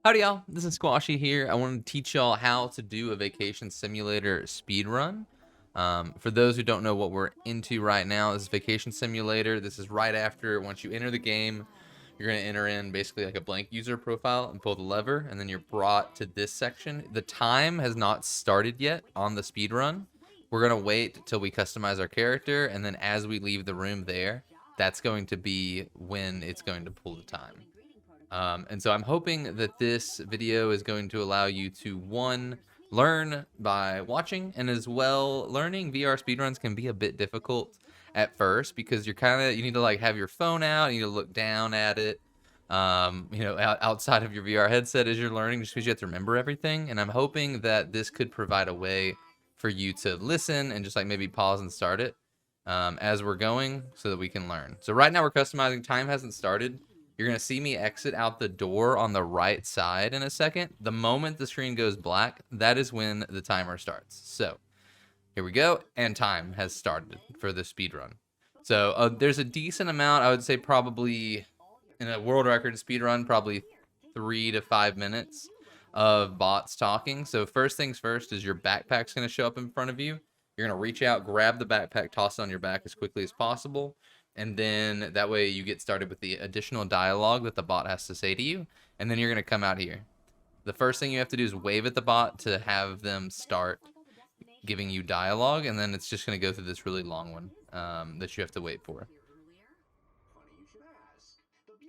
Howdy y'all, this is Squashy here. I want to teach y'all how to do a vacation simulator speedrun. For those who don't know what we're into right now, this is Vacation Simulator. This is right after, once you enter the game, you're going to enter in basically like a blank user profile and pull the lever, and then you're brought to this section. The time has not started yet on the speedrun. We're going to wait till we customize our character, and then as we leave the room there, that's going to be when it's going to pull the time. And so I'm hoping that this video is going to allow you to, one, learn by watching, and as well, learning VR speedruns can be a bit difficult at first because you need to like have your phone out, you need to look down at it, outside of your VR headset as you're learning, just because you have to remember everything. And I'm hoping that this could provide a way for you to listen and just like maybe pause and start it as we're going so that we can learn. So right now we're customizing. Time hasn't started. You're going to see me exit out the door on the right side in a second. The moment the screen goes black, that is when the timer starts. So here we go, and time has started for the speedrun. So there's a decent amount, I would say probably, in a world record speedrun, probably 3 to 5 minutes of bots talking. So first things first is your backpack's going to show up in front of you. You're going to reach out, grab the backpack, toss it on your back as quickly as possible. And then that way you get started with the additional dialogue that the bot has to say to you. And then you're going to come out here. The first thing you have to do is wave at the bot to have them start giving you dialogue. And then it's just going to go through this really long one that you have to wait for.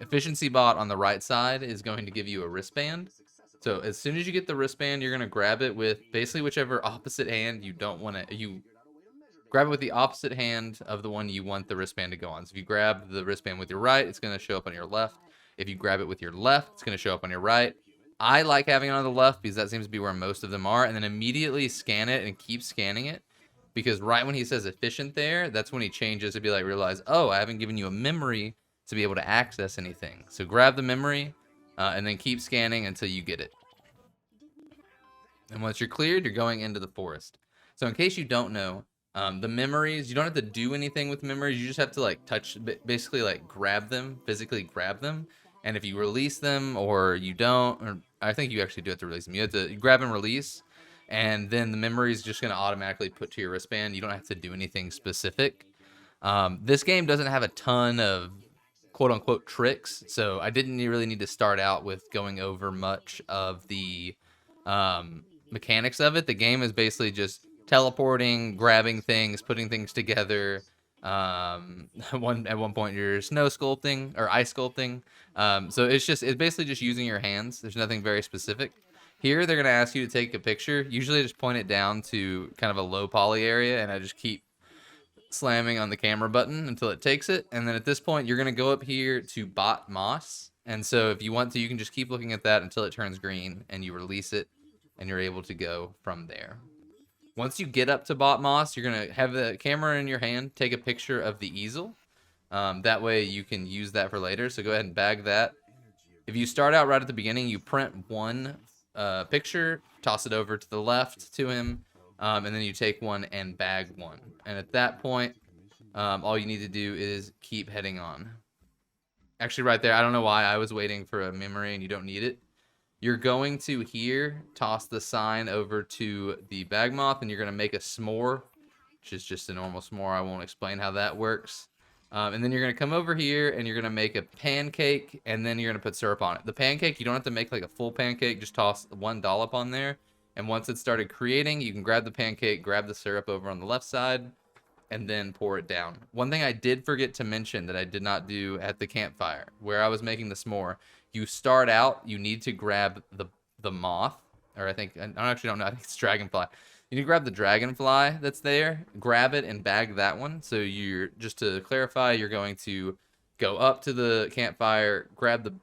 Efficiency bot on the right side is going to give you a wristband. So as soon as you get the wristband, you're going to grab it with basically whichever opposite hand you don't want to... Grab it with the opposite hand of the one you want the wristband to go on. So if you grab the wristband with your right, it's going to show up on your left. If you grab it with your left, it's going to show up on your right. I like having it on the left because that seems to be where most of them are. And then immediately scan it and keep scanning it. Because right when he says efficient there, that's when he changes to be like, realize, oh, I haven't given you a memory to be able to access anything. So grab the memory and then keep scanning until you get it. And once you're cleared, you're going into the forest. So in case you don't know, the memories, you don't have to do anything with memories. You just have to like basically like grab them, physically grab them. And if you release them or you don't, or I think you actually do have to release them. You have to grab and release, and then the memory is just going to automatically put to your wristband. You don't have to do anything specific. This game doesn't have a ton of quote unquote tricks. So I didn't really need to start out with going over much of the mechanics of it. The game is basically just teleporting, grabbing things, putting things together. At one point you're snow sculpting or ice sculpting. So it's basically just using your hands. There's nothing very specific. Here they're gonna ask you to take a picture. Usually I just point it down to kind of a low poly area, and I just keep slamming on the camera button until it takes it. And then at this point you're gonna go up here to bot moss. And so if you want to, you can just keep looking at that until it turns green and you release it, and you're able to go from there. Once you get up to bot moss, you're going to have the camera in your hand, take a picture of the easel. That way you can use that for later. So go ahead and bag that. If you start out right at the beginning, you print one picture, toss it over to the left to him, and then you take one and bag one. And at that point, all you need to do is keep heading on. Actually, right there, I don't know why I was waiting for a memory and you don't need it. You're going to here toss the sign over to the bag moth, and you're going to make a s'more, which is just a normal s'more. I won't explain how that works. And then you're going to come over here and you're going to make a pancake, and then you're going to put syrup on it. The pancake, you don't have to make like a full pancake, just toss one dollop on there. And once it started creating, you can grab the pancake, grab the syrup over on the left side, and then pour it down. One thing I did forget to mention that I did not do at the campfire, where I was making the s'more, you start out, you need to grab the moth, or I actually don't know, I think it's dragonfly. You need to grab the dragonfly that's there, grab it and bag that one. So just to clarify, you're going to go up to the campfire, grab the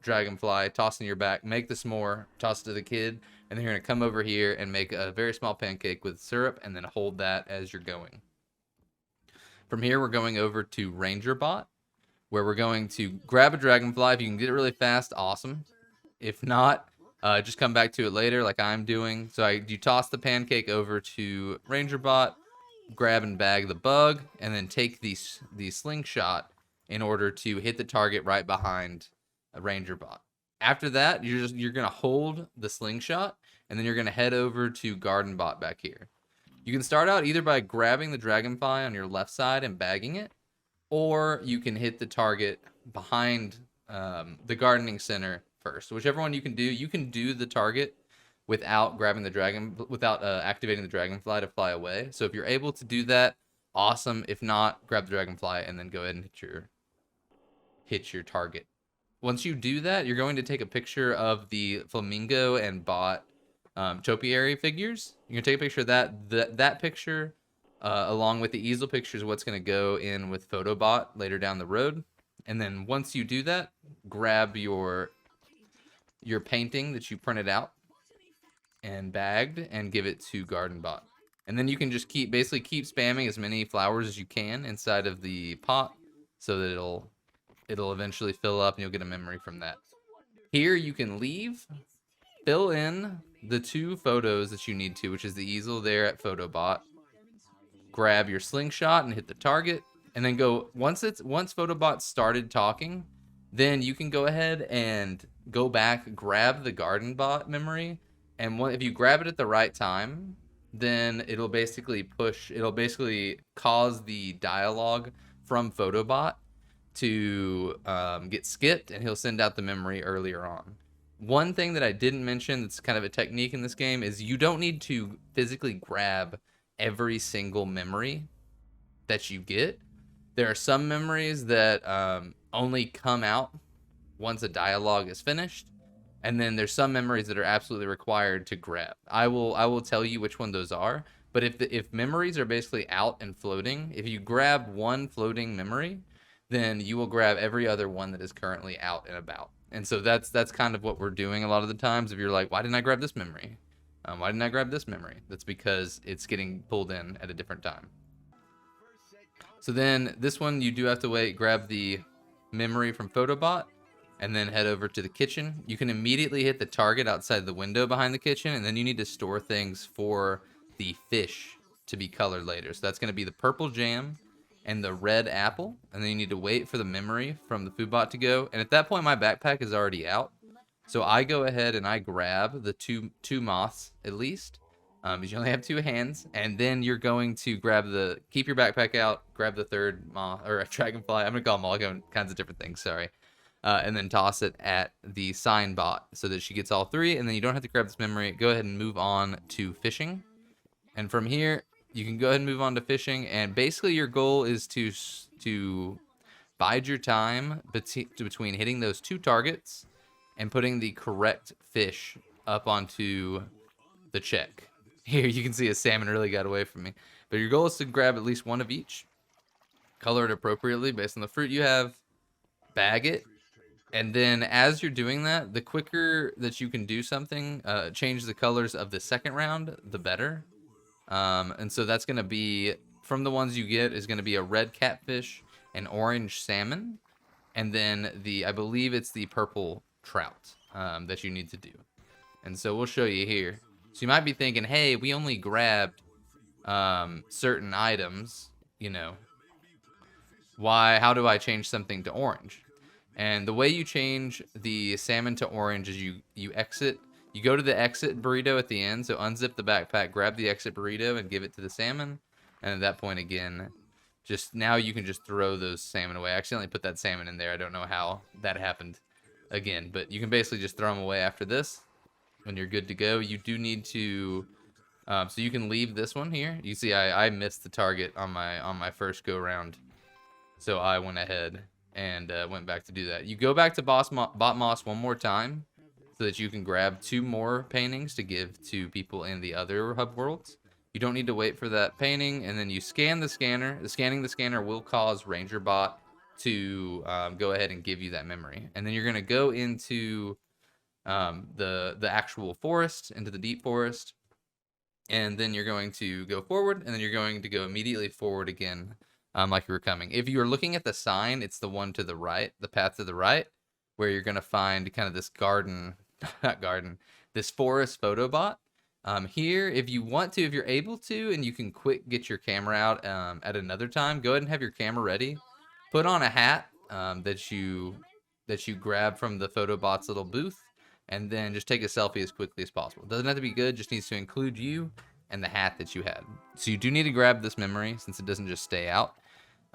dragonfly, toss it in your back, make the s'more, toss it to the kid, and then you're going to come over here and make a very small pancake with syrup, and then hold that as you're going. From here, we're going over to Ranger Bot, where we're going to grab a dragonfly. If you can get it really fast, awesome. If not, just come back to it later like I'm doing. So you toss the pancake over to Ranger Bot, grab and bag the bug, and then take the slingshot in order to hit the target right behind a Ranger Bot. After that, you're gonna hold the slingshot, and then you're gonna head over to Garden Bot back here. You can start out either by grabbing the dragonfly on your left side and bagging it, or you can hit the target behind the gardening center first. Whichever one you can do. You can do the target without without activating the dragonfly to fly away. So if you're able to do that, awesome. If not, grab the dragonfly and then go ahead and hit your target. Once you do that, you're going to take a picture of the flamingo and bot topiary figures. You're gonna take a picture of that picture along with the easel picture is what's gonna go in with Photobot later down the road. And then once you do that, grab your painting that you printed out and bagged and give it to GardenBot. And then you can just basically keep spamming as many flowers as you can inside of the pot so that it'll eventually fill up and you'll get a memory from that. Here you can leave, fill in the 2 photos that you need to, which is the easel there at Photobot. Grab your slingshot and hit the target, and then go once Photobot started talking, then you can go ahead and go back, grab the GardenBot memory, and if you grab it at the right time, then it'll basically cause the dialogue from Photobot to get skipped, and he'll send out the memory earlier on. One thing that I didn't mention that's kind of a technique in this game is you don't need to physically grab every single memory that you get. There are some memories that only come out once a dialogue is finished, and then there's some memories that are absolutely required to grab. I will tell you which one those are, but if memories are basically out and floating, if you grab one floating memory, then you will grab every other one that is currently out and about. And so that's kind of what we're doing a lot of the times. If you're like, why didn't I grab this memory? Why didn't I grab this memory? That's because it's getting pulled in at a different time. So then this one, you do have to grab the memory from Photobot, and then head over to the kitchen. You can immediately hit the target outside the window behind the kitchen, and then you need to store things for the fish to be colored later. So that's going to be the purple jam and the red apple, and then you need to wait for the memory from the food bot to go. And at that point, my backpack is already out, so I go ahead and I grab the two moths at least, because you only have 2 hands, and then you're going to keep your backpack out, grab the 3rd moth or a dragonfly. I'm gonna call them all kinds of different things. Sorry. And then toss it at the sign bot so that she gets all 3, and then you don't have to grab this memory. Go ahead and move on to fishing, and from here you can go ahead and move on to fishing, and basically your goal is to bide your time between hitting those 2 targets and putting the correct fish up onto the check. Here you can see a salmon really got away from me, but your goal is to grab at least 1 of each, color it appropriately based on the fruit you have, bag it, and then as you're doing that, the quicker that you can do something, change the colors of the second round, the better. And so that's going to be, from the ones you get, is going to be a red catfish, an orange salmon, and then I believe it's the purple trout that you need to do. And so we'll show you here. So you might be thinking, hey, we only grabbed certain items, how do I change something to orange? And the way you change the salmon to orange is you exit. You go to the exit burrito at the end, so unzip the backpack, grab the exit burrito, and give it to the salmon. And at that point, again, now you can just throw those salmon away. I accidentally put that salmon in there. I don't know how that happened again, but you can basically just throw them away after this when you're good to go. You do need to, so you can leave this one here. You see I missed the target on my first go round, so I went ahead and went back to do that. You go back to Bot Moss one more time so that you can grab 2 more paintings to give to people in the other hub worlds. You don't need to wait for that painting, and then you scan the scanner. Scanning the scanner will cause RangerBot to go ahead and give you that memory. And then you're going to go into the actual forest, into the deep forest, and then you're going to go forward, and then you're going to go immediately forward again, like you were coming. If you are looking at the sign, it's the one to the right, the path to the right, where you're going to find kind of this this forest photobot. Here, if you want to, if you're able to, and you can get your camera out at another time, go ahead and have your camera ready. Put on a hat that you that you grab from the photobot's little booth, and then just take a selfie as quickly as possible. It doesn't have to be good, just needs to include you and the hat that you had. So you do need to grab this memory since it doesn't just stay out.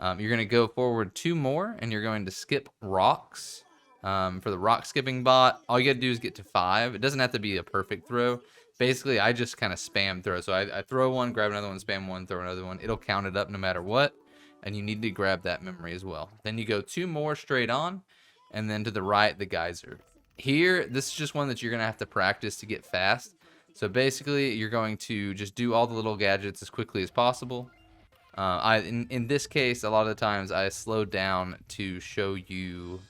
You're going to go forward 2 more, and you're going to skip rocks. For the rock skipping bot, all you got to do is get to 5. It doesn't have to be a perfect throw. Basically, I just kind of spam throw. So I throw one, grab another one, spam one, throw another one. It'll count it up no matter what, and you need to grab that memory as well. Then you go 2 more straight on, and then to the right, the geyser. Here, this is just one that you're going to have to practice to get fast. So basically, you're going to just do all the little gadgets as quickly as possible. In this case, a lot of the times I slowed down to show you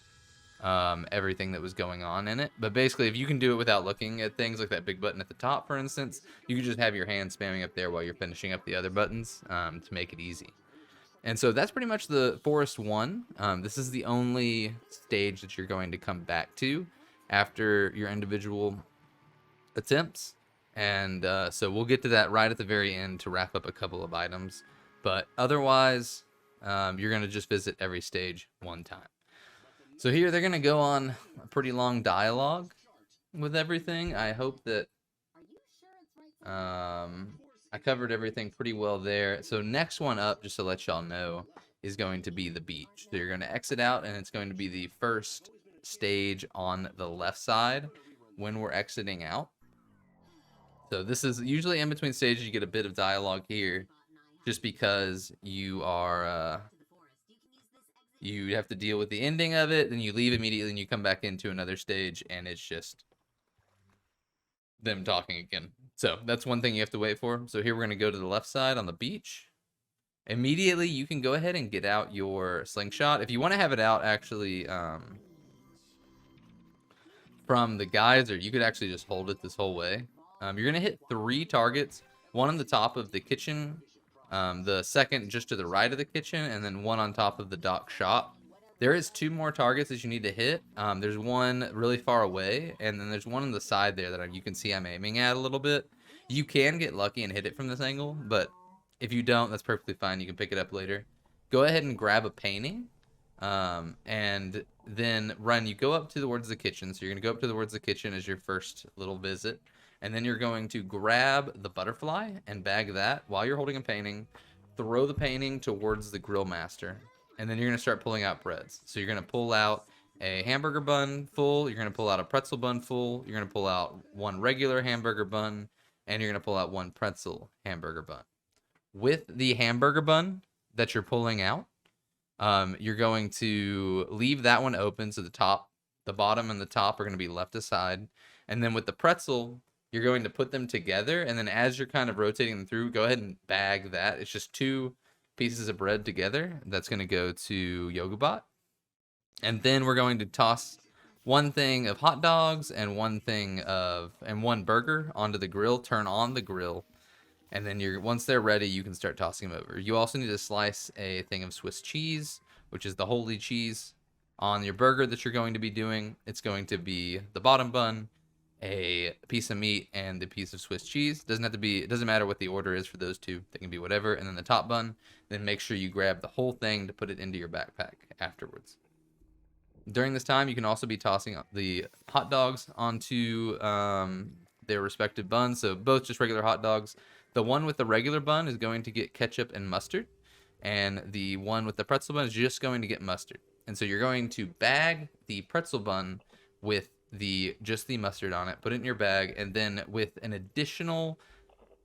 everything that was going on in it. But basically, if you can do it without looking at things like that big button at the top, for instance, you can just have your hand spamming up there while you're finishing up the other buttons to make it easy. And so that's pretty much the Forest 1. This is the only stage that you're going to come back to after your individual attempts. And so we'll get to that right at the very end to wrap up a couple of items. But otherwise, you're going to just visit every stage one time. So here they're going to go on a pretty long dialogue with everything. I hope that I covered everything pretty well there. So next one up, just to let y'all know, is going to be the beach. So you're going to exit out, and it's going to be the first stage on the left side when we're exiting out. So this is usually in between stages. You get a bit of dialogue here just because you are you have to deal with the ending of it, then you leave immediately and you come back into another stage and it's just them talking again. So that's one thing you have to wait for. So here we're going to go to the left side on the beach. Immediately you can go ahead and get out your slingshot. If you want to have it out actually from the geyser, you could actually just hold it this whole way. You're going to hit 3 targets, one on the top of the kitchen, the second just to the right of the kitchen, and then one on top of the dock shop. There is 2 more targets that you need to hit. There's one really far away, and then there's one on the side there that you can see I'm aiming at a little bit. You can get lucky and hit it from this angle, but if you don't, that's perfectly fine. You can pick it up later. Go ahead and grab a painting, and then run. You go up towards the kitchen, so you're going to go up towards the kitchen as your first little visit. And then you're going to grab the butterfly and bag that while you're holding a painting. Throw the painting towards the grill master. And then you're going to start pulling out breads. So you're going to pull out a hamburger bun full. You're going to pull out a pretzel bun full. You're going to pull out 1 regular hamburger bun. And you're going to pull out 1 pretzel hamburger bun. With the hamburger bun that you're pulling out, you're going to leave that one open. So the bottom and the top are going to be left aside. And then with the pretzel, you're going to put them together, and then as you're kind of rotating them through, go ahead and bag that. It's just 2 pieces of bread together. That's going to go to YogaBot. And then we're going to toss 1 thing of hot dogs and 1 burger onto the grill. Turn on the grill, and then once they're ready, you can start tossing them over. You also need to slice a thing of Swiss cheese, which is the holy cheese, on your burger that you're going to be doing. It's going to be the bottom bun, a piece of meat, and the piece of Swiss cheese. It doesn't matter what the order is for those 2. They can be whatever. And then the top bun. Then make sure you grab the whole thing to put it into your backpack afterwards. During this time, you can also be tossing the hot dogs onto their respective buns. So both just regular hot dogs. The one with the regular bun is going to get ketchup and mustard. And the one with the pretzel bun is just going to get mustard. And so you're going to bag the pretzel bun with just the mustard on it, put it in your bag, and then with an additional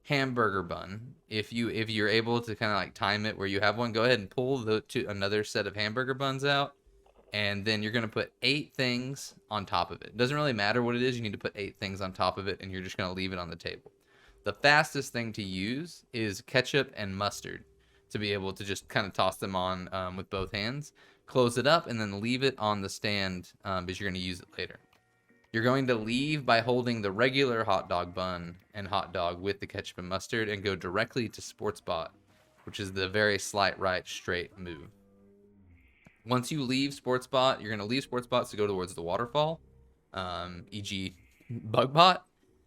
hamburger bun, if you're able to kind of like time it where you have one, go ahead and pull another set of hamburger buns out, and then you're going to put 8 things on top of it. It doesn't really matter what it is, you need to put 8 things on top of it, and you're just going to leave it on the table. The fastest thing to use is ketchup and mustard, to be able to just kind of toss them on with both hands, close it up, and then leave it on the stand because you're going to use it later. You're going to leave by holding the regular hot dog bun and hot dog with the ketchup and mustard and go directly to SportsBot, which is the very slight right straight move. Once you leave SportsBot, you're going to leave SportsBot to go towards the waterfall, e.g. BugBot,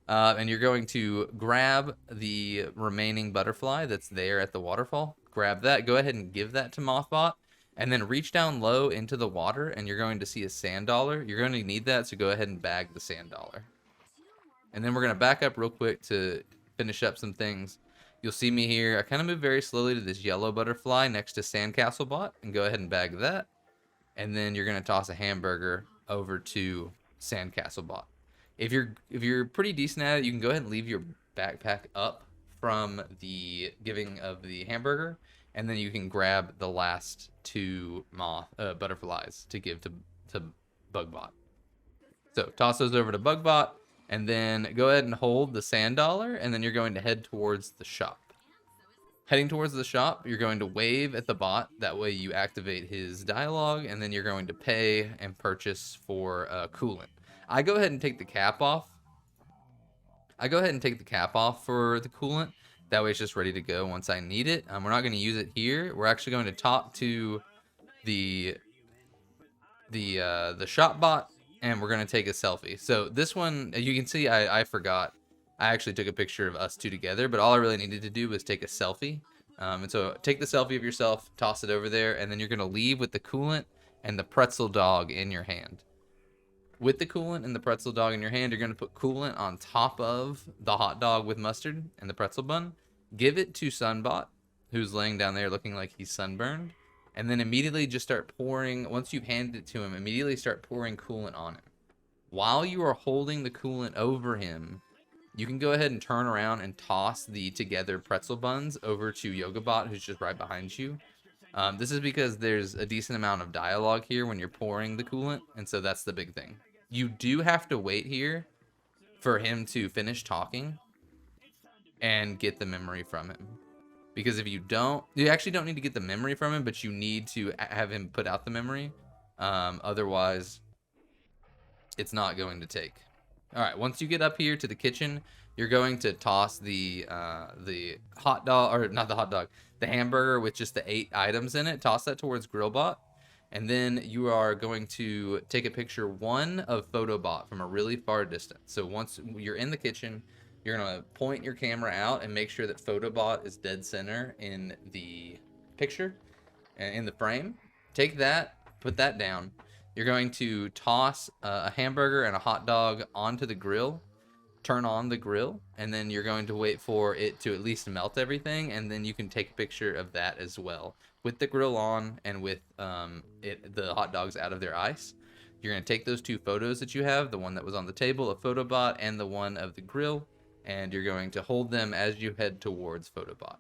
and you're going to grab the remaining butterfly that's there at the waterfall. Grab that. Go ahead and give that to Mothbot. and then reach down low into the water, and you're going to see a sand dollar. You're going to need that, so go ahead and bag the sand dollar. And then we're going to back up real quick to finish up some things. You'll see me here. I kind of move very slowly to this yellow butterfly next to Sandcastle Bot, and go ahead and bag that. And then you're going to toss a hamburger over to Sandcastle Bot. If you're pretty decent at it, you can go ahead and leave your backpack up from the giving of the hamburger, and then you can grab the last two butterflies to give to Bugbot. So toss those over to Bugbot, and then go ahead and hold the sand dollar, and then you're going to head towards the shop. Heading towards the shop, you're going to wave at the bot. That way you activate his dialogue, and then you're going to pay and purchase for coolant. I go ahead and take the cap off. For the coolant. That way it's just ready to go once I need it. We're not going to use it here. We're actually going to talk to the shop bot, and we're going to take a selfie. So this one, you can see I forgot. I actually took a picture of us two together, but all I really needed to do was take a selfie. And so take the selfie of yourself, toss it over there, and then you're going to leave with the coolant and the pretzel dog in your hand. With the coolant and the pretzel dog in your hand, you're going to put coolant on top of the hot dog with mustard and the pretzel bun. Give it to Sunbot, who's laying down there looking like he's sunburned. And then immediately just start pouring, once you've handed it to him, immediately start pouring coolant on him. While you are holding the coolant over him, you can go ahead and turn around and toss the together pretzel buns over to YogaBot, who's just right behind you. This is because there's a decent amount of dialogue here when you're pouring the coolant, and so that's the big thing. You do have to wait here for him to finish talking and get the memory from him. Because if you don't, you actually don't need to get the memory from him, but you need to have him put out the memory. Otherwise, it's not going to take. All right, once you get up here to the kitchen, you're going to toss the hot dog, or not the hot dog, the hamburger with just the 8 items in it. Toss that towards Grillbot, and then you are going to take a picture one of Photobot from a really far distance. So once you're in the kitchen, you're gonna point your camera out and make sure that Photobot is dead center in the picture, in the frame. Take that, put that down. You're going to toss a hamburger and a hot dog onto the grill, turn on the grill, and then you're going to wait for it to at least melt everything, and then you can take a picture of that as well. With the grill on and with the hot dogs out of their ice, you're going to take those 2 photos that you have, the one that was on the table of Photobot and the one of the grill, and you're going to hold them as you head towards Photobot.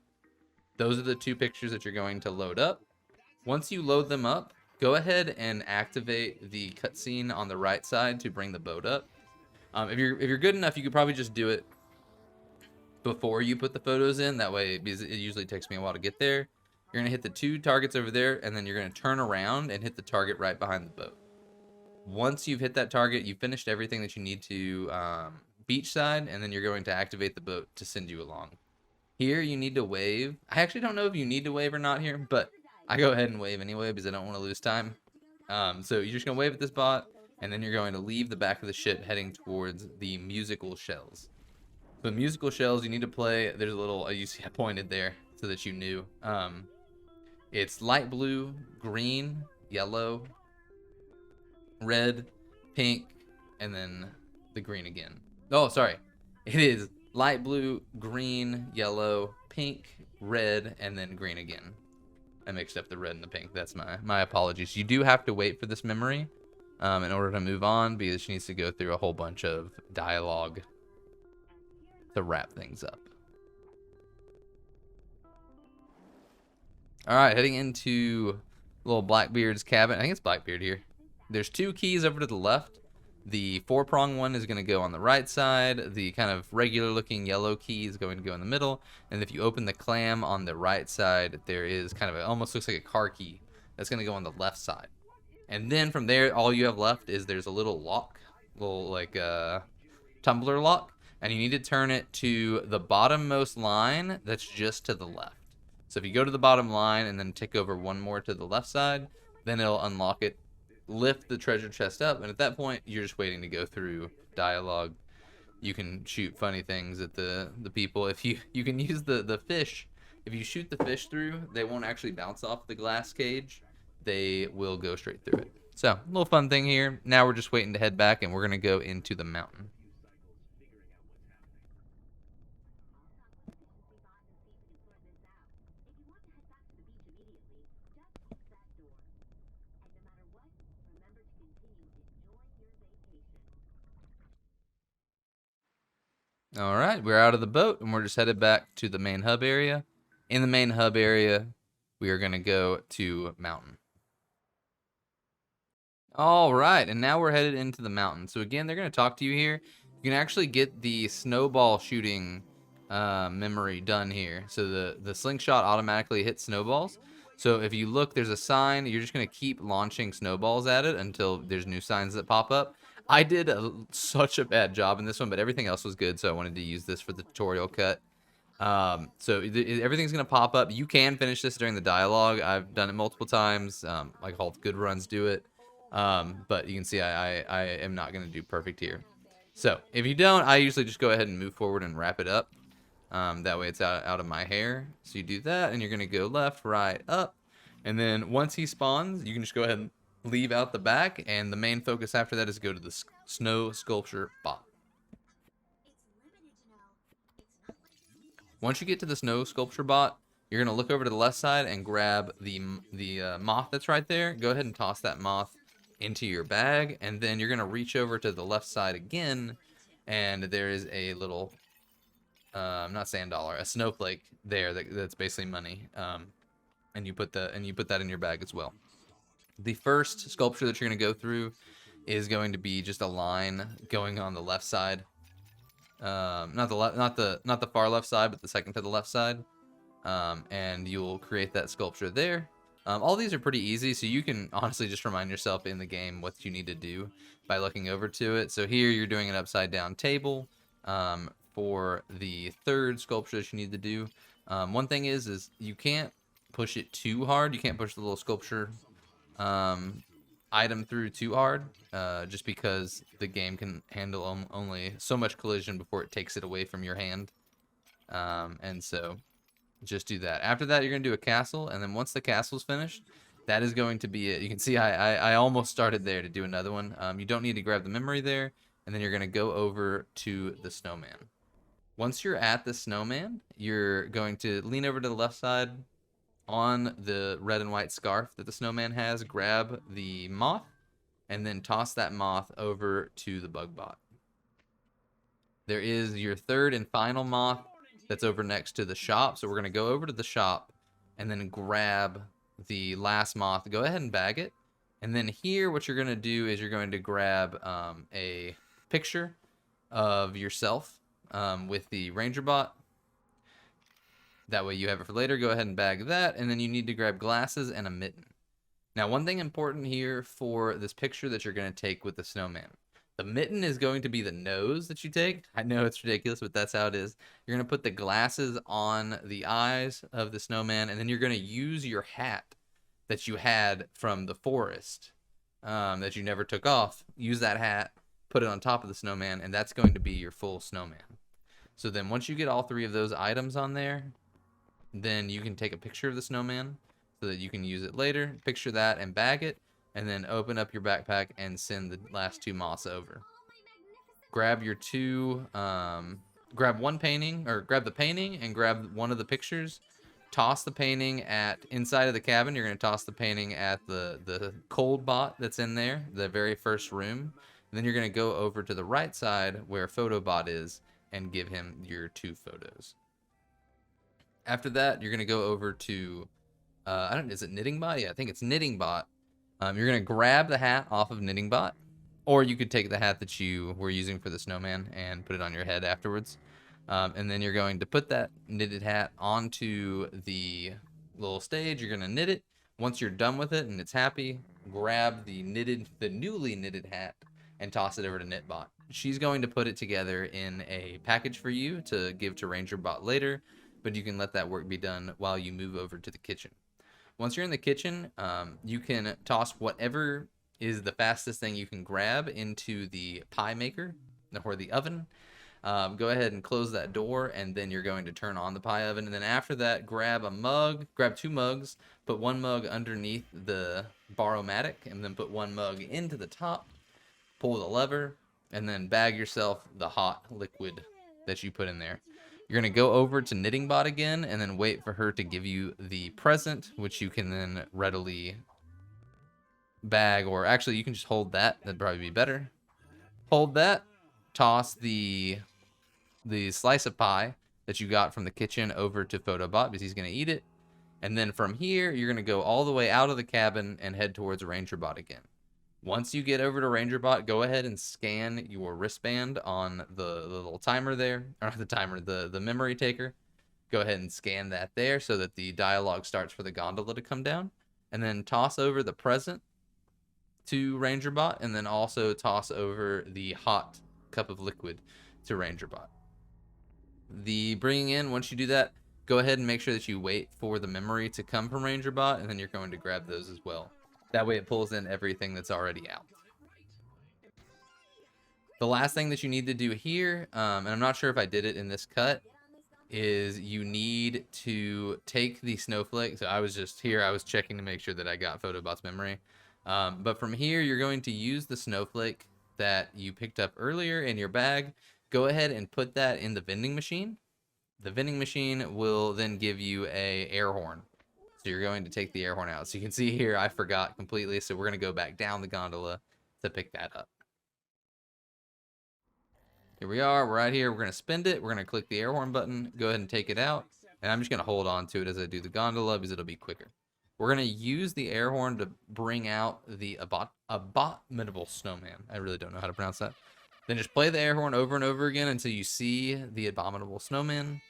Those are the 2 pictures that you're going to load up. Once you load them up, go ahead and activate the cutscene on the right side to bring the boat up. If you're good enough, you could probably just do it before you put the photos in. That way, because it usually takes me a while to get there. You're gonna hit the 2 targets over there, and then you're gonna turn around and hit the target right behind the boat. Once you've hit that target, you've finished everything that you need to beachside, and then you're going to activate the boat to send you along. Here, you need to wave. I actually don't know if you need to wave or not here, but I go ahead and wave anyway because I don't want to lose time. So you're just going to wave at this bot, and then you're going to leave the back of the ship heading towards the musical shells. So the musical shells, you need to play, there's a little, you see I pointed there so that you knew. It's light blue, green, yellow, red, pink, and then the green again. Oh, sorry. It is light blue, green, yellow, pink, red, and then green again. I mixed up the red and the pink. That's my apologies. You do have to wait for this memory in order to move on, because she needs to go through a whole bunch of dialogue to wrap things up. All right, heading into little Blackbeard's cabin. I think it's Blackbeard here. There's 2 keys over to the left. The 4-prong one is going to go on the right side. The kind of regular looking yellow key is going to go in the middle. And if you open the clam on the right side, there is kind of almost looks like a car key that's going to go on the left side. And then from there, all you have left is there's a little lock, little like tumbler lock, and you need to turn it to the bottommost line that's just to the left. So if you go to the bottom line and then tick over one more to the left side, then it'll unlock it, lift the treasure chest up, and at that point you're just waiting to go through dialogue. You can shoot funny things at the people. If you can use the fish. If you shoot the fish through, they won't actually bounce off the glass cage. they will go straight through it. So, a little fun thing here. Now we're just waiting to head back, and we're going to go into the mountain. All right, we're out of the boat, and we're just headed back to the main hub area. In the main hub area, we are going to go to mountain. All right, and now we're headed into the mountain. So again, they're going to talk to you here. You can actually get the snowball shooting memory done here. So the slingshot automatically hits snowballs. So if you look, there's a sign. You're just going to keep launching snowballs at it until there's new signs that pop up. I did such a bad job in this one, but everything else was good, so I wanted to use this for the tutorial cut. So everything's going to pop up. You can finish this during the dialogue. I've done it multiple times. Like all good runs do it. But you can see I am not going to do perfect here. So if you don't, I usually just go ahead and move forward and wrap it up. That way it's out of my hair. So you do that, and you're going to go left, right, up. And then once he spawns, you can just go ahead and leave out the back. And the main focus after that is go to the snow sculpture bot. Once you get to the snow sculpture bot, you're going to look over to the left side and grab the moth that's right there. Go ahead and toss that moth into your bag, and then you're going to reach over to the left side again, and there is a little not sand dollar, a snowflake there that's basically money, and you put that in your bag as well. The first sculpture that you're going to go through is going to be just a line going on the left side, not the far left side, but the second to the left side, and you'll create that sculpture there. All these are pretty easy, so you can honestly just remind yourself in the game what you need to do by looking over to it. So here you're doing an upside down table. For the third sculpture that you need to do, one thing is you can't push it too hard. You can't push the little sculpture item through too hard, just because the game can handle only so much collision before it takes it away from your hand. And so just do that. After that, you're going to do a castle, and then once the castle's finished, that is going to be it. You can see I almost started there to do another one. You don't need to grab the memory there, and then you're going to go over to the snowman. Once you're at the snowman, you're going to lean over to the left side on the red and white scarf that the snowman has, grab the moth, and then toss that moth over to the bug bot. There is your third and final moth that's over next to the shop. So we're going to go over to the shop and then grab the last moth. Go ahead and bag it. And then here, what you're going to do is you're going to grab a picture of yourself with the ranger bot. That way you have it for later. Go ahead and bag that. And then you need to grab glasses and a mitten. Now, one thing important here for this picture that you're going to take with the snowman. The mitten is going to be the nose that you take. I know it's ridiculous, but that's how it is. You're going to put the glasses on the eyes of the snowman, and then you're going to use your hat that you had from the forest that you never took off. Use that hat, put it on top of the snowman, and that's going to be your full snowman. So then once you get all three of those items on there, then you can take a picture of the snowman so that you can use it later. Picture that and bag it. And then open up your backpack and send the last two moths over. Grab your grab one painting, or grab the painting and grab one of the pictures. Toss the painting inside of the cabin. You're going to toss the painting at the cold bot that's in there, the very first room. And then you're going to go over to the right side where photobot is and give him your two photos. After that, you're going to go over to, is it Knitting Bot? Yeah, I think it's Knitting Bot. You're going to grab the hat off of Knitting Bot, or you could take the hat that you were using for the snowman and put it on your head afterwards. And then you're going to put that knitted hat onto the little stage. You're going to knit it. Once you're done with it and it's happy, grab the newly knitted hat and toss it over to KnitBot. She's going to put it together in a package for you to give to RangerBot later, but you can let that work be done while you move over to the kitchen. Once you're in the kitchen, you can toss whatever is the fastest thing you can grab into the pie maker or the oven. Go ahead and close that door, and then you're going to turn on the pie oven. And then after that, grab a mug, grab 2 mugs, put 1 mug underneath the Bar-O-Matic, and then put 1 mug into the top, pull the lever, and then bag yourself the hot liquid that you put in there. You're going to go over to Knitting Bot again, and then wait for her to give you the present, which you can then readily bag, or actually you can just hold that. That'd probably be better. Hold that, toss the slice of pie that you got from the kitchen over to Photobot because he's going to eat it. And then from here, you're going to go all the way out of the cabin and head towards RangerBot again. Once you get over to RangerBot, go ahead and scan your wristband on the little timer there, or not the timer, the memory taker. Go ahead and scan that there so that the dialogue starts for the gondola to come down. And then toss over the present to RangerBot, and then also toss over the hot cup of liquid to RangerBot. The bringing in, once you do that, go ahead and make sure that you wait for the memory to come from RangerBot, and then you're going to grab those as well. That way it pulls in everything that's already out. The last thing that you need to do here, and I'm not sure if I did it in this cut, is you need to take the snowflake. So I was just here, I was checking to make sure that I got Photobot's memory. But from here, you're going to use the snowflake that you picked up earlier in your bag. Go ahead and put that in the vending machine. The vending machine will then give you a air horn. So you're going to take the air horn out. So you can see here, I forgot completely. So we're going to go back down the gondola to pick that up. Here we are, we're right here. We're going to spin it. We're going to click the air horn button, go ahead and take it out. And I'm just going to hold on to it as I do the gondola because it'll be quicker. We're going to use the air horn to bring out the abominable snowman. I really don't know how to pronounce that. Then just play the air horn over and over again until you see the abominable snowman,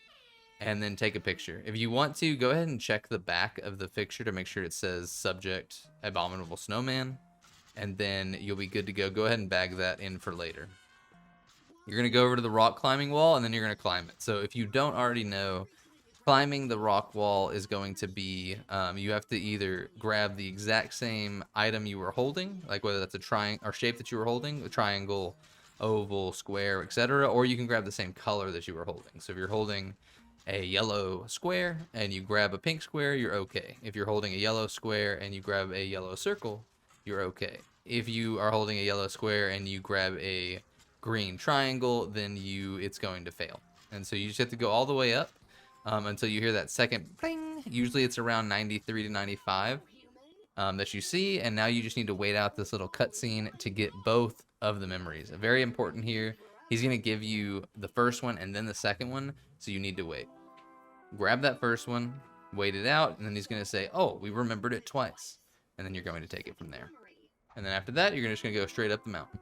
and then take a picture. If you want to, go ahead and check the back of the picture to make sure it says subject abominable snowman, and then you'll be good to go. Go ahead and bag that in for later. You're going to go over to the rock climbing wall, and then you're going to climb it. So if you don't already know, climbing the rock wall is going to be, you have to either grab the exact same item you were holding, like whether that's a triangle or shape that you were holding, a triangle, oval, square, etc., or you can grab the same color that you were holding. So if you're holding a yellow square and you grab a pink square, you're okay. If you're holding a yellow square and you grab a yellow circle, you're okay. If you are holding a yellow square and you grab a green triangle, then it's going to fail. And so you just have to go all the way up until you hear that second bling. Usually it's around 93 to 95 that you see, and now you just need to wait out this little cutscene to get both of the memories. Very important here. He's going to give you the first one and then the second one, so you need to wait. Grab that first one, wait it out, and then he's going to say, oh, we remembered it twice. And then you're going to take it from there. And then after that, you're just going to go straight up the mountain.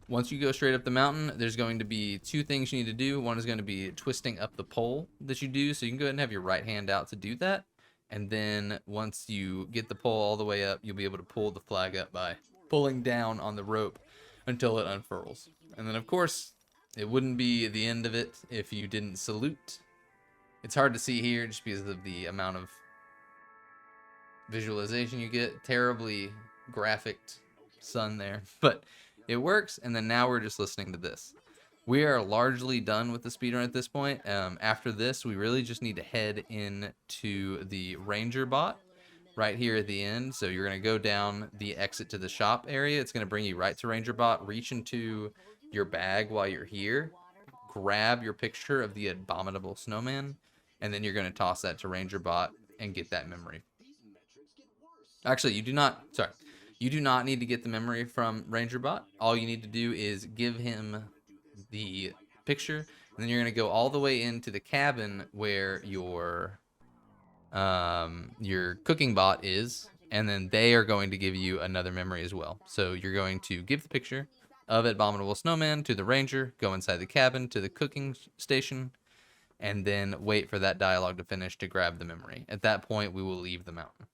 Once you go straight up the mountain, there's going to be 2 things you need to do. One is going to be twisting up the pole that you do. So you can go ahead and have your right hand out to do that. And then once you get the pole all the way up, you'll be able to pull the flag up by pulling down on the rope until it unfurls. And then, of course, it wouldn't be the end of it if you didn't salute. It's hard to see here just because of the amount of visualization you get. Terribly graphic sun there, but it works. And then now we're just listening to this. We are largely done with the speedrun at this point. After this, we really just need to head into the Ranger bot right here at the end. So you're going to go down the exit to the shop area. It's going to bring you right to Ranger bot. Reach into your bag while you're here. Grab your picture of the abominable snowman, and then you're going to toss that to Ranger bot and get that memory. Actually, you do not need to get the memory from Ranger bot. All you need to do is give him the picture, and then you're going to go all the way into the cabin where your cooking bot is, and then they are going to give you another memory as well. So you're going to give the picture of abominable snowman to the ranger, go inside the cabin to the cooking station, and then wait for that dialogue to finish to grab the memory. At that point, we will leave the mountain.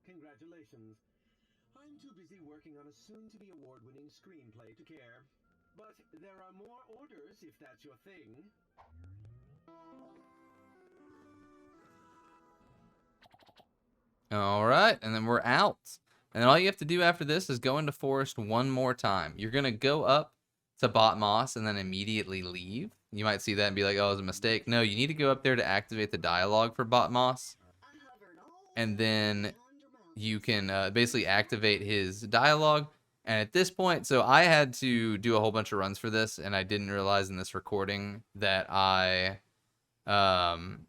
Congratulations. I'm too busy working on a soon-to-be award-winning screenplay to care. But there are more orders if that's your thing. All right, and then we're out. And then all you have to do after this is go into forest one more time. You're gonna go up to Bot Moss and then immediately leave. You might see that and be like, "Oh, it was a mistake." No, you need to go up there to activate the dialogue for Bot Moss, and then you can basically activate his dialogue. And at this point, so I had to do a whole bunch of runs for this, and I didn't realize in this recording that I um,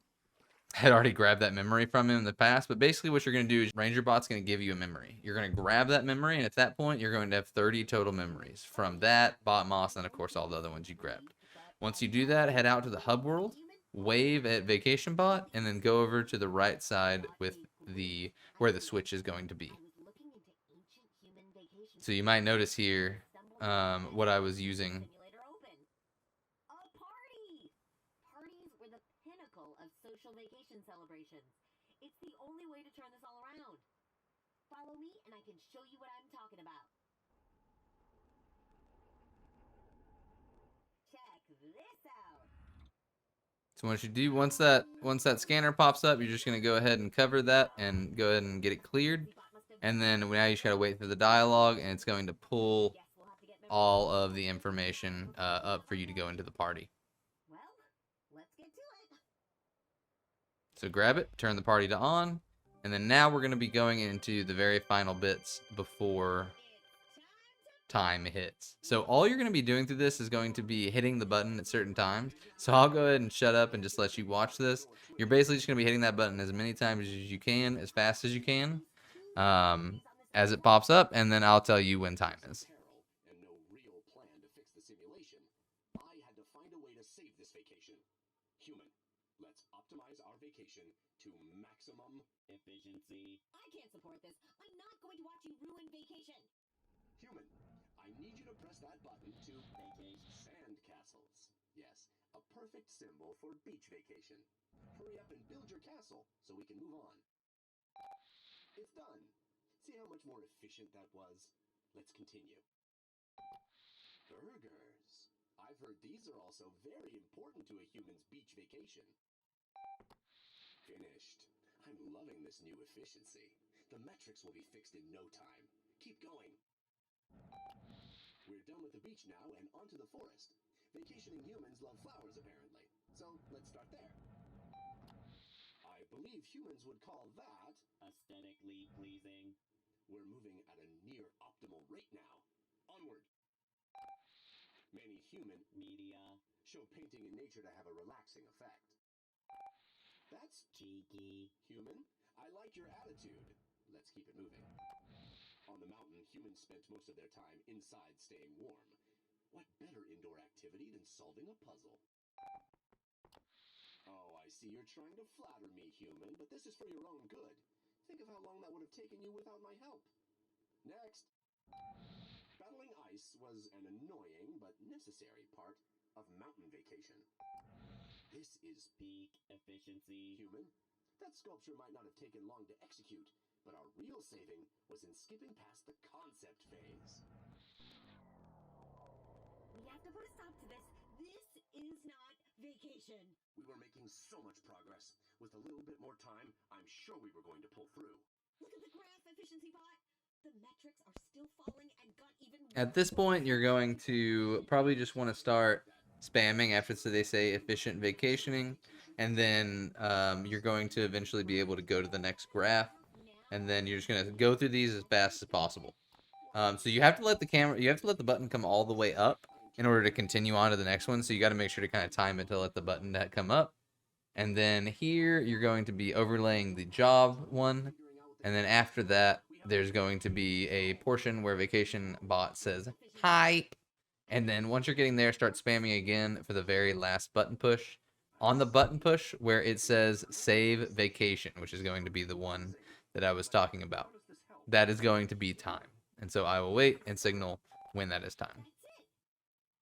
had already grabbed that memory from him in the past. But basically, what you're going to do is Ranger Bot's going to give you a memory. You're going to grab that memory, and at that point, you're going to have 30 total memories from that, Bot Moss, and of course, all the other ones you grabbed. Once you do that, head out to the hub world, wave at Vacation Bot, and then go over to the right side with the where the switch is going to be. So you might notice here what I was using. Parties were the pinnacle of social vacation celebrations. It's the only way to turn this all around. Follow me and I can show you what I'm talking about. Check this out. So what you do once that scanner pops up, you're just gonna go ahead and cover that and go ahead and get it cleared. And then now you just gotta wait for the dialogue, and it's going to pull all of the information up for you to go into the party. Well, let's get to it. So grab it, turn the party to on, and then now we're gonna be going into the very final bits before time hits. So all you're going to be doing through this is going to be hitting the button at certain times. So I'll go ahead and shut up and just let you watch this. You're basically just going to be hitting that button as many times as you can, as fast as you can, as it pops up, and then I'll tell you when time is. And no real plan to fix the simulation. I had to find a way to save this vacation. Human, let's optimize our vacation to maximum efficiency. I can't support this. I'm not going to watch you ruin vacation. Human, I need you to press that button to vacate sand castles. Yes, a perfect symbol for beach vacation. Hurry up and build your castle so we can move on. It's done. See how much more efficient that was? Let's continue. Burgers. I've heard these are also very important to a human's beach vacation. Finished. I'm loving this new efficiency. The metrics will be fixed in no time. Keep going. We're done with the beach now and onto the forest. Vacationing humans love flowers, apparently. So let's start there. I believe humans would call that aesthetically pleasing. We're moving at a near optimal rate now. Onward. Many human media show painting in nature to have a relaxing effect. That's cheeky. Human, I like your attitude. Let's keep it moving. On the mountain, humans spent most of their time inside staying warm. What better indoor activity than solving a puzzle? Oh, I see you're trying to flatter me, human, but this is for your own good. Think of how long that would have taken you without my help. Next. Battling ice was an annoying but necessary part of mountain vacation. This is peak efficiency, human. That sculpture might not have taken long to execute, but our real saving was in skipping past the concept phase. We have to put a stop to this. This is not vacation. We were making so much progress. With a little bit more time, I'm sure we were going to pull through. Look at the graph, efficiency bot. The metrics are still falling and got even worse. At this point, you're going to probably just want to start spamming after they say efficient vacationing, and then you're going to eventually be able to go to the next graph, and then you're just going to go through these as fast as possible. So you have to let the button come all the way up in order to continue on to the next one. So you got to make sure to kind of time it to let the button come up. And then here you're going to be overlaying the job one. And then after that, there's going to be a portion where Vacation Bot says, hype. And then once you're getting there, start spamming again for the very last button push. On the button push where it says save vacation, which is going to be the one that I was talking about, that is going to be time. And so I will wait and signal when that is time. That's it.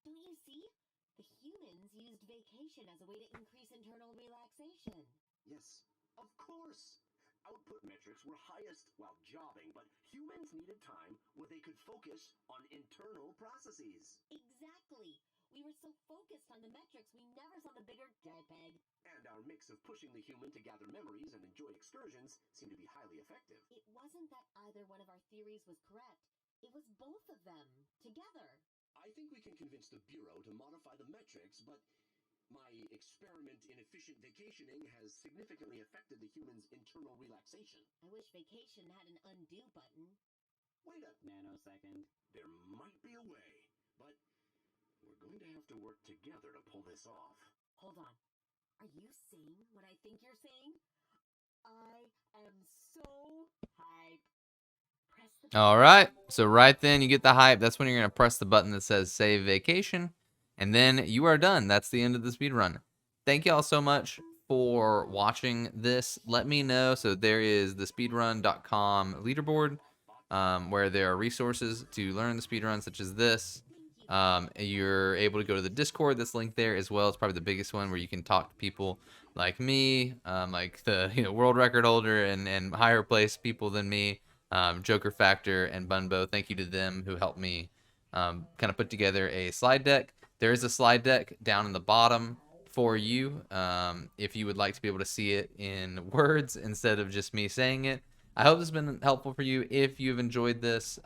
Don't you see? The humans used vacation as a way to increase internal relaxation. Yes, of course. Output metrics were highest while jobbing, but humans needed time where they could focus on internal processes. Exactly. We were so focused on the metrics, we never saw the bigger JPEG. And our mix of pushing the human to gather memories and enjoy excursions seemed to be highly effective. It wasn't that either one of our theories was correct. It was both of them, together. I think we can convince the Bureau to modify the metrics, but my experiment in efficient vacationing has significantly affected the human's internal relaxation. I wish vacation had an undo button. Wait a nanosecond. There might be a way, but we're going to have to work together to pull this off. Hold on. Are you saying what I think you're saying? I am so hype. Press the All right. So right then you get the hype. That's when you're going to press the button that says save vacation. And then you are done. That's the end of the speed run. Thank you all so much for watching this. Let me know. So there is the speedrun.com leaderboard where there are resources to learn the speedrun such as this. You're able to go to the Discord that's linked there as well. It's probably the biggest one where you can talk to people like me, like the world record holder and higher place people than me, Joker Factor and Bunbo. Thank you to them who helped me kind of put together a slide deck. There is a slide deck down in the bottom for you if you would like to be able to see it in words instead of just me saying it. I hope this has been helpful for you. If you've enjoyed this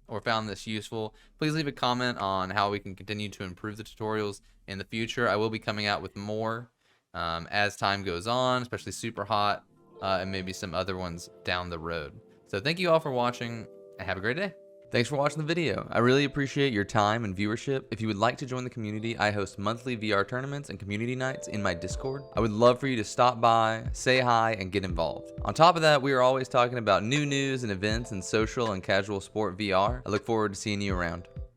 or found this useful, please leave a comment on how we can continue to improve the tutorials in the future. I will be coming out with more as time goes on, especially Super Hot and maybe some other ones down the road. So thank you all for watching and have a great day. Thanks for watching the video. I really appreciate your time and viewership. If you would like to join the community, I host monthly VR tournaments and community nights in my Discord. I would love for you to stop by, say hi, and get involved. On top of that, we are always talking about new news and events in social and casual sport VR. I look forward to seeing you around.